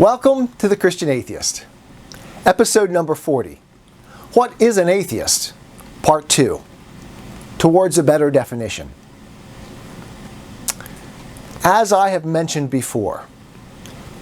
Welcome to The Christian Atheist, episode number 40. What is an atheist? Part 2, towards a better definition. As I have mentioned before,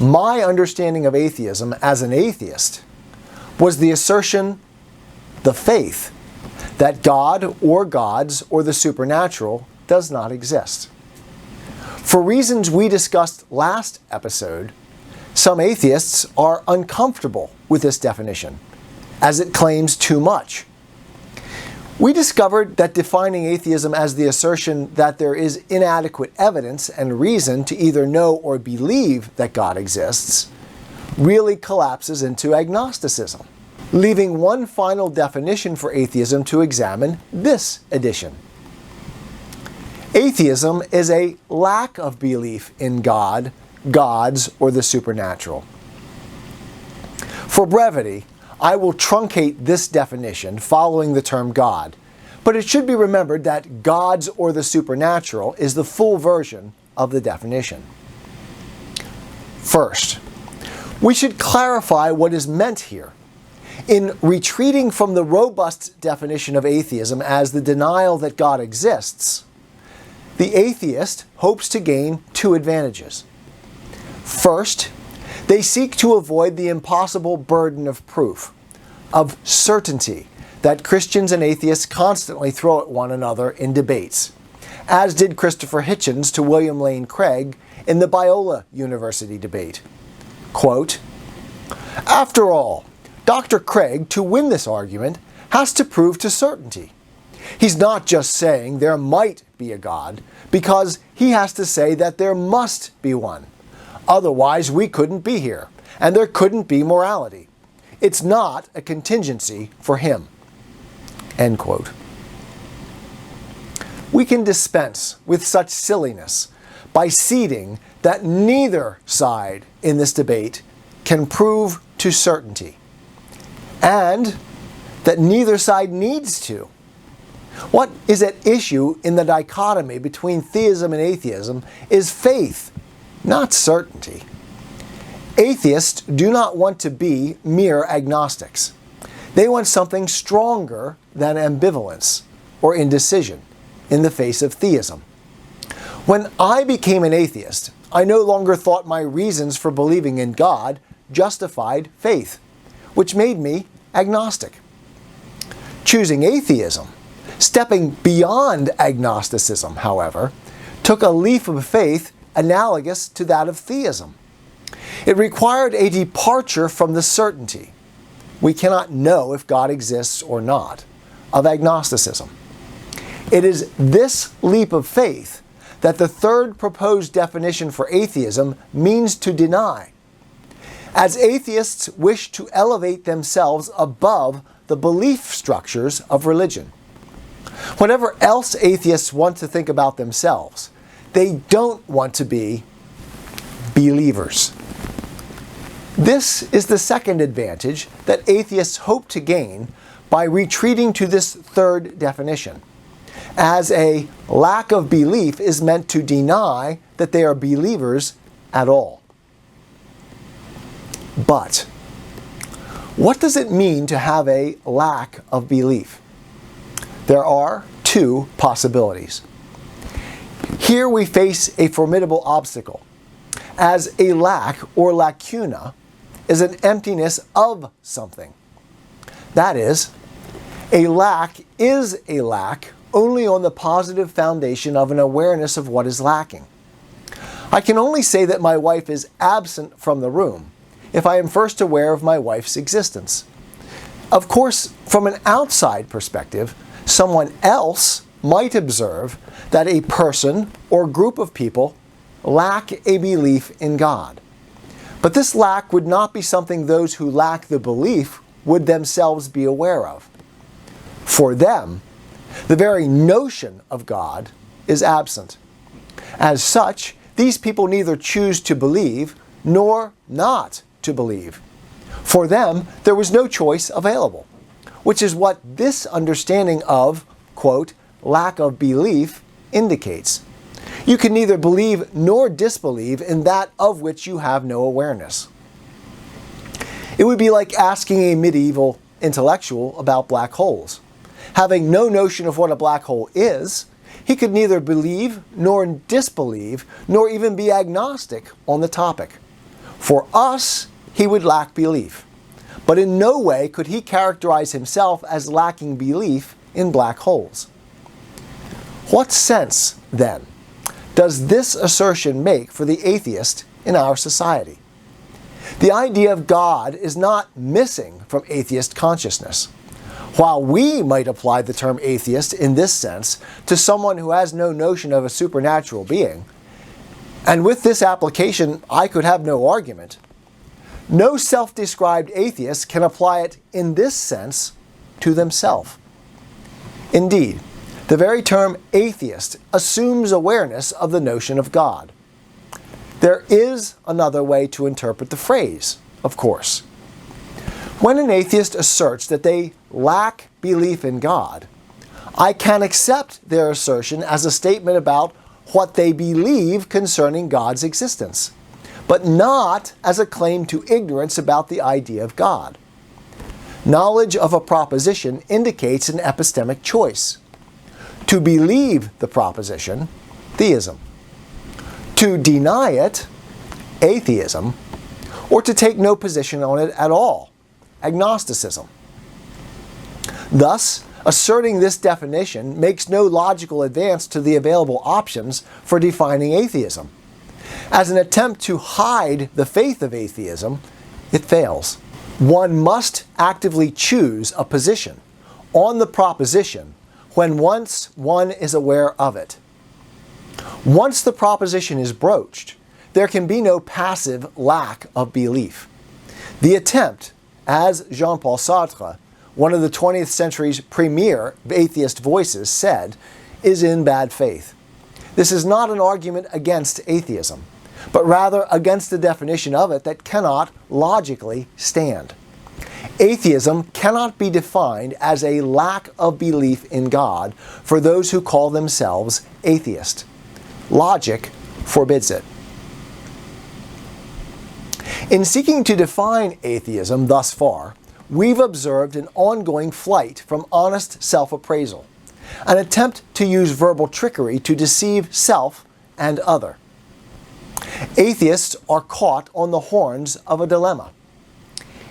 my understanding of atheism as an atheist was the assertion, the faith, that God or gods or the supernatural does not exist. For reasons we discussed last episode, some atheists are uncomfortable with this definition, as it claims too much. We discovered that defining atheism as the assertion that there is inadequate evidence and reason to either know or believe that God exists really collapses into agnosticism, leaving one final definition for atheism to examine this edition. Atheism is a lack of belief in God, gods, or the supernatural. For brevity, I will truncate this definition following the term God, but it should be remembered that gods or the supernatural is the full version of the definition. First, we should clarify what is meant here. In retreating from the robust definition of atheism as the denial that God exists, the atheist hopes to gain two advantages. First, they seek to avoid the impossible burden of proof, of certainty, that Christians and atheists constantly throw at one another in debates, as did Christopher Hitchens to William Lane Craig in the Biola University debate. Quote, "After all, Dr. Craig, to win this argument, has to prove to certainty. He's not just saying there might be a God, because he has to say that there must be one. Otherwise, we couldn't be here, and there couldn't be morality. It's not a contingency for him." End quote. We can dispense with such silliness by ceding that neither side in this debate can prove to certainty, and that neither side needs to. What is at issue in the dichotomy between theism and atheism is faith, not certainty. Atheists do not want to be mere agnostics. They want something stronger than ambivalence or indecision in the face of theism. When I became an atheist, I no longer thought my reasons for believing in God justified faith, which made me agnostic. Choosing atheism, stepping beyond agnosticism, however, took a leap of faith analogous to that of theism. It required a departure from the certainty, we cannot know if God exists or not, of agnosticism. It is this leap of faith that the third proposed definition for atheism means to deny, as atheists wish to elevate themselves above the belief structures of religion. Whatever else atheists want to think about themselves, they don't want to be believers. This is the second advantage that atheists hope to gain by retreating to this third definition, as a lack of belief is meant to deny that they are believers at all. But what does it mean to have a lack of belief? There are two possibilities. Here we face a formidable obstacle, as a lack or lacuna is an emptiness of something. That is a lack only on the positive foundation of an awareness of what is lacking. I can only say that my wife is absent from the room if I am first aware of my wife's existence. Of course, from an outside perspective, someone else might observe that a person or group of people lack a belief in God. But this lack would not be something those who lack the belief would themselves be aware of. For them, the very notion of God is absent. As such, these people neither choose to believe nor not to believe. For them, there was no choice available, which is what this understanding of, quote, lack of belief indicates. You can neither believe nor disbelieve in that of which you have no awareness. It would be like asking a medieval intellectual about black holes. Having no notion of what a black hole is, he could neither believe nor disbelieve nor even be agnostic on the topic. For us, he would lack belief. But in no way could he characterize himself as lacking belief in black holes. What sense, then, does this assertion make for the atheist in our society? The idea of God is not missing from atheist consciousness. While we might apply the term atheist in this sense to someone who has no notion of a supernatural being, and with this application I could have no argument, no self-described atheist can apply it in this sense to themselves. Indeed, the very term atheist assumes awareness of the notion of God. There is another way to interpret the phrase, of course. When an atheist asserts that they lack belief in God, I can accept their assertion as a statement about what they believe concerning God's existence, but not as a claim to ignorance about the idea of God. Knowledge of a proposition indicates an epistemic choice. To believe the proposition, theism. To deny it, atheism, or to take no position on it at all, agnosticism. Thus, asserting this definition makes no logical advance to the available options for defining atheism. As an attempt to hide the faith of atheism, it fails. One must actively choose a position on the proposition when once one is aware of it. Once the proposition is broached, there can be no passive lack of belief. The attempt, as Jean-Paul Sartre, one of the 20th century's premier atheist voices, said, is in bad faith. This is not an argument against atheism, but rather against the definition of it that cannot logically stand. Atheism cannot be defined as a lack of belief in God for those who call themselves atheist. Logic forbids it. In seeking to define atheism thus far, we've observed an ongoing flight from honest self-appraisal, an attempt to use verbal trickery to deceive self and other. Atheists are caught on the horns of a dilemma.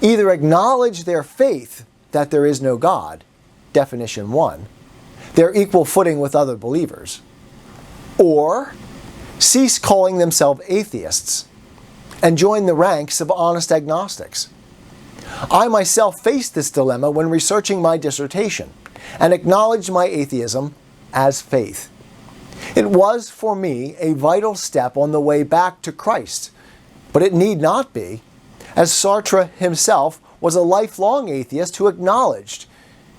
Either acknowledge their faith that there is no God, definition 1, their equal footing with other believers, or cease calling themselves atheists and join the ranks of honest agnostics. I myself faced this dilemma when researching my dissertation and acknowledged my atheism as faith. It was, for me, a vital step on the way back to Christ, but it need not be, as Sartre himself was a lifelong atheist who acknowledged,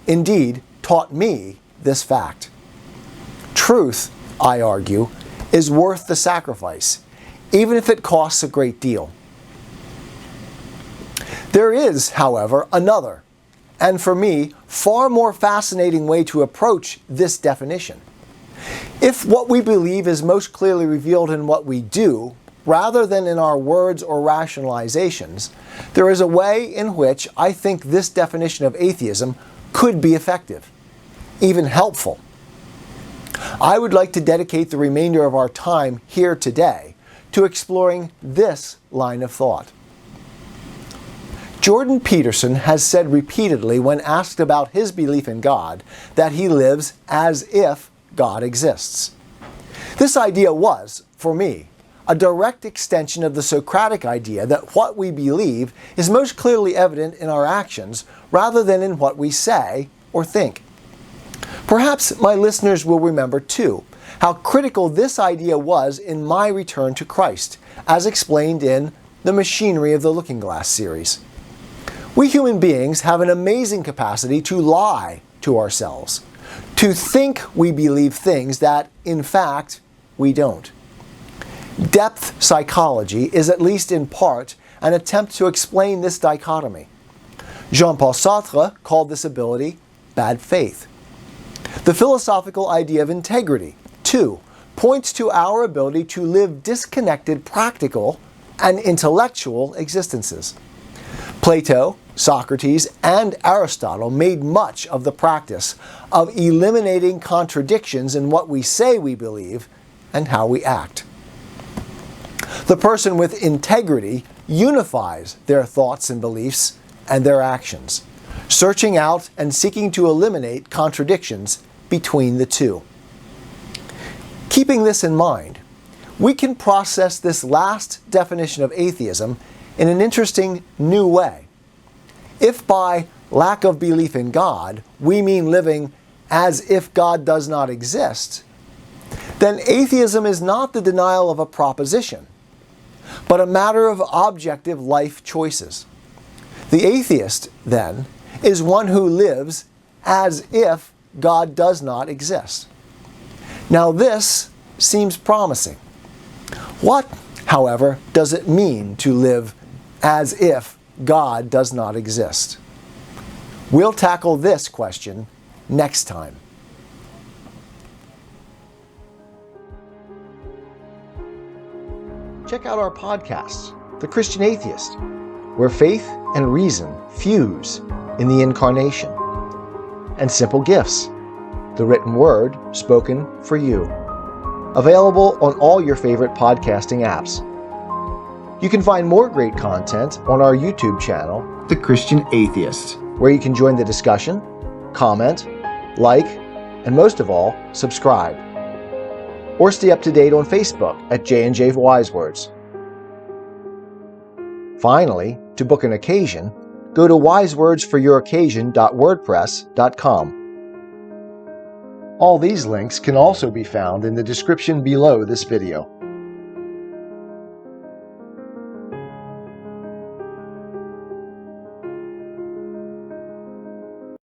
indeed taught me, this fact. Truth, I argue, is worth the sacrifice, even if it costs a great deal. There is, however, another, and for me, far more fascinating way to approach this definition. If what we believe is most clearly revealed in what we do, rather than in our words or rationalizations, there is a way in which I think this definition of atheism could be effective, even helpful. I would like to dedicate the remainder of our time here today to exploring this line of thought. Jordan Peterson has said repeatedly when asked about his belief in God that he lives as if God exists. This idea was, for me, a direct extension of the Socratic idea that what we believe is most clearly evident in our actions rather than in what we say or think. Perhaps my listeners will remember, too, how critical this idea was in my return to Christ, as explained in The Machinery of the Looking Glass series. We human beings have an amazing capacity to lie to ourselves, to think we believe things that, in fact, we don't. Depth psychology is, at least in part, an attempt to explain this dichotomy. Jean-Paul Sartre called this ability bad faith. The philosophical idea of integrity, too, points to our ability to live disconnected practical and intellectual existences. Plato, Socrates, and Aristotle made much of the practice of eliminating contradictions in what we say we believe and how we act. The person with integrity unifies their thoughts and beliefs and their actions, searching out and seeking to eliminate contradictions between the two. Keeping this in mind, we can process this last definition of atheism in an interesting new way. If by lack of belief in God we mean living as if God does not exist, then atheism is not the denial of a proposition, but a matter of objective life choices. The atheist, then, is one who lives as if God does not exist. Now this seems promising. What, however, does it mean to live as if God does not exist? We'll tackle this question next time. Check out our podcasts, The Christian Atheist, where faith and reason fuse in the incarnation, and Simple Gifts, the written word spoken for you. Available on all your favorite podcasting apps. You can find more great content on our YouTube channel, The Christian Atheist, where you can join the discussion, comment, like, and most of all, subscribe. Or stay up to date on Facebook at J&J Wisewords. Finally, to book an occasion, go to wisewordsforyouroccasion.wordpress.com. All these links can also be found in the description below this video.